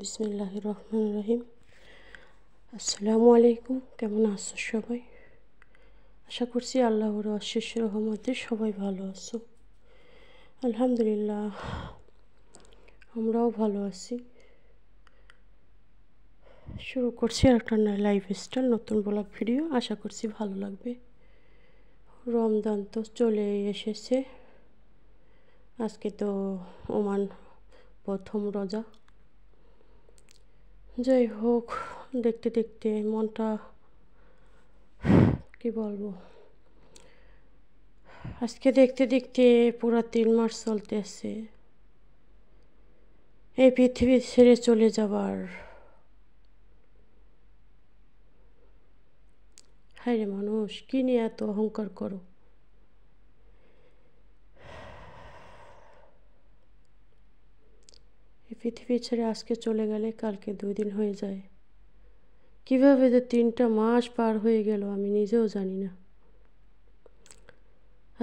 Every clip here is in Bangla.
বিসমিল্লাহির রহমানির রহিম। আসসালামু আলাইকুম। কেমন আছো সবাই? আশা করছি আল্লাহর অশেষ রহমতে সবাই ভালো আছো। আলহামদুলিল্লাহ, আমরাও ভালো আছি। শুরু করছি একটা লাইফস্টাইল নতুন ব্লগ ভিডিও। আশা করছি ভালো লাগবে। রমজান তো চলে এসেছে। আজকে তো ওমান প্রথম রোজা। যাই হোক, দেখতে দেখতে মনটা কি বলবো, আজকে দেখতে দেখতে পুরা 3 মাস চলতেছে এই পৃথিবী ছেড়ে চলে যাবার। হায় রে মানুষ, কি নিয়ে এত অহংকার করো? এই পৃথিবী ছেড়ে আজকে চলে গেলে কালকে 2 দিন হয়ে যায়। কিভাবে যে 3টা মাস পার হয়ে গেল আমি নিজেও জানি না।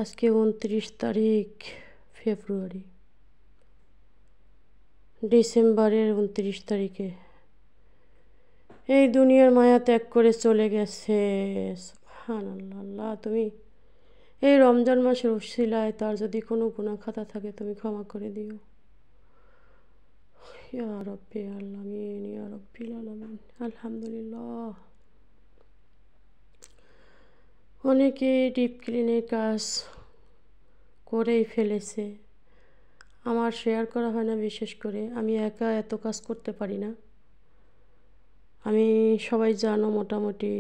আজকে 29 তারিখ ফেব্রুয়ারি, ডিসেম্বরের 29 তারিখে এই দুনিয়ার মায়া ত্যাগ করে চলে গেছে। সুবহানাল্লাহ। আল্লাহ, তুমি এই রমজান মাসের উসিলায় তার যদি কোনো গুনাহ খাতা থাকে তুমি ক্ষমা করে দিও। ইয়া রাব্বি আলামিন, ইয়া রাব্বিল আলামিন। আলহামদুলিল্লাহ। অনেকে ডিপ ক্লিনের কাজ করেই ফেলেছে। আমার শেয়ার করা হয় না, বিশেষ করে আমি একা এত কাজ করতে পারি না। আমি সবাই জানো মোটামুটি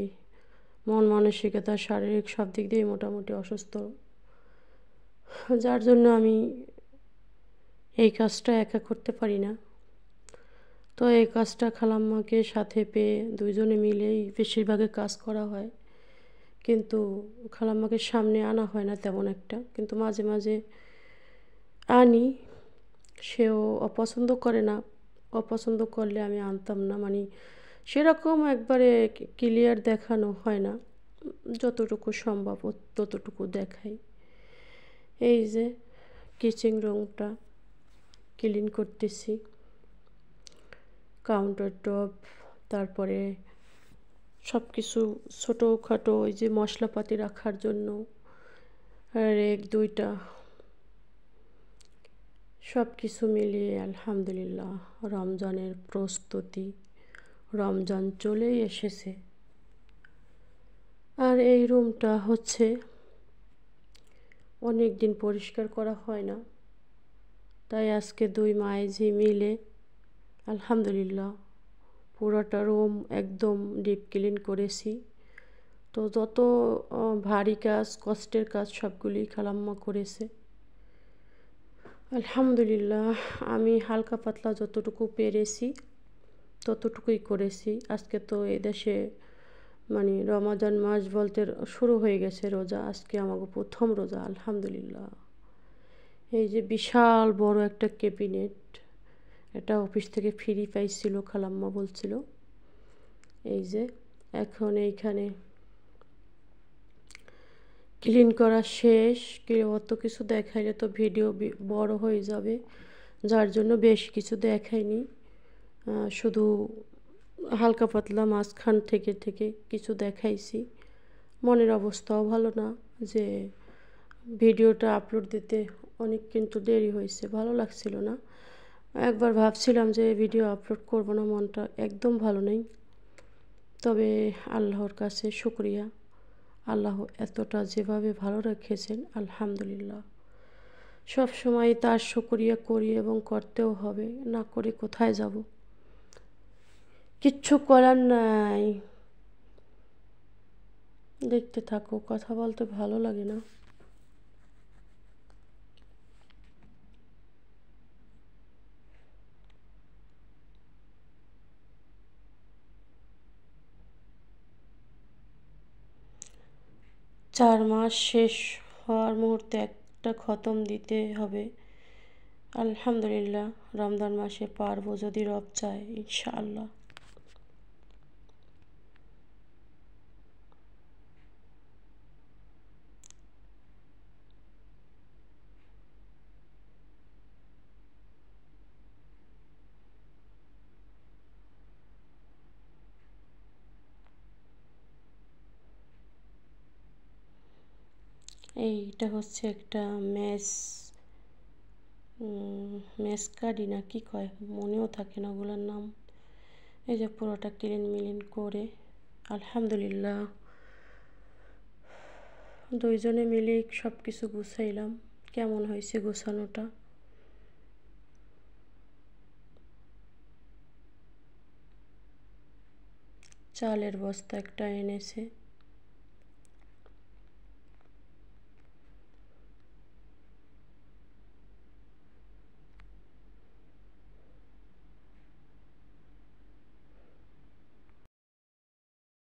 মন মানসিকতা শারীরিক সব দিক দিয়েই মোটামুটি অসুস্থ, যার জন্য আমি এই কাজটা একা করতে পারি না। তো এই কাজটা খালাম্মাকে সাথে পেয়ে দুইজনে মিলেই বেশিরভাগে কাজ করা হয়, কিন্তু খালাম্মাকে সামনে আনা হয় না তেমন একটা, কিন্তু মাঝে মাঝে আনি। সেও অপছন্দ করে না। অপছন্দ করলে আমি আনতাম না, মানে সেরকম একবারে ক্লিয়ার দেখানো হয় না, যতটুকু সম্ভব ততটুকু দেখাই। এই যে কিচেন রুমটা ক্লিন করতেছি, কাউন্টার টপ, তারপরে সব কিছু ছোটোখাটো ওই যে মশলাপাতি রাখার জন্য রেক 2টা, সব কিছু মিলিয়ে আলহামদুলিল্লাহ রমজানের প্রস্তুতি। রমজান চলেই এসেছে। আর এই রুমটা হচ্ছে অনেক দিন পরিষ্কার করা হয় না, তাই আজকে 2 মাইঝি মিলে আলহামদুলিল্লাহ পুরোটা রুম একদম ডিপ ক্লিন করেছি। তো যত ভারী কাজ, কষ্টের কাজ সবগুলি খালাম্মা করেছে। আলহামদুলিল্লাহ আমি হালকা পাতলা যতটুকু পেরেছি ততটুকুই করেছি। আজকে তো এদেশে মানে রমাদান মাস বলতে শুরু হয়ে গেছে রোজা। আজকে আমাকে প্রথম রোজা আলহামদুলিল্লাহ। এই যে বিশাল বড় একটা ক্যাবিনেট, এটা অফিস থেকে ফ্রি পাইছিল, খালাম্মা বলছিল। এই যে এখন এইখানে ক্লিন করা শেষ। অত কিছু দেখাইলে তো ভিডিও বড় হয়ে যাবে, যার জন্য বেশ কিছু দেখাইনি। শুধু হালকা পাতলা মাঝখান থেকে থেকে কিছু দেখাইছি। মনের অবস্থাও ভালো না যে ভিডিওটা আপলোড দিতে অনেক কিন্তু দেরি হয়েছে, ভালো লাগছিল না। একবার ভাবছিলাম যে ভিডিও আপলোড করব না, মনটা একদম ভালো নেই। তবে আল্লাহর কাছে শুকরিয়া, আল্লাহ এতটা যেভাবে ভালো রেখেছেন আলহামদুলিল্লাহ। সব সময় তার শুকরিয়া করি এবং করতেও হবে, না করে কোথায় যাব? কিচ্ছু করার নাই। দেখতে থাকো, কথা বলতে ভালো লাগে না। চার মাস শেষ হওয়ার মুহূর্তে একটা খতম দিতে হবে আলহামদুলিল্লাহ। রমজান মাসে পারবো যদি রব চায়, ইনশাআল্লাহ। এইটা হচ্ছে একটা মেসকাডি না কি কয়, মনেও থাকে না ওগুলোর নাম। এই যে পুরোটা ক্লিন মিলিন করে আলহামদুলিল্লাহ দুইজনে মিলে সব কিছু গুছাইলাম। কেমন হয়েছে গোছানোটা? চালের বস্তা একটা এনেছে।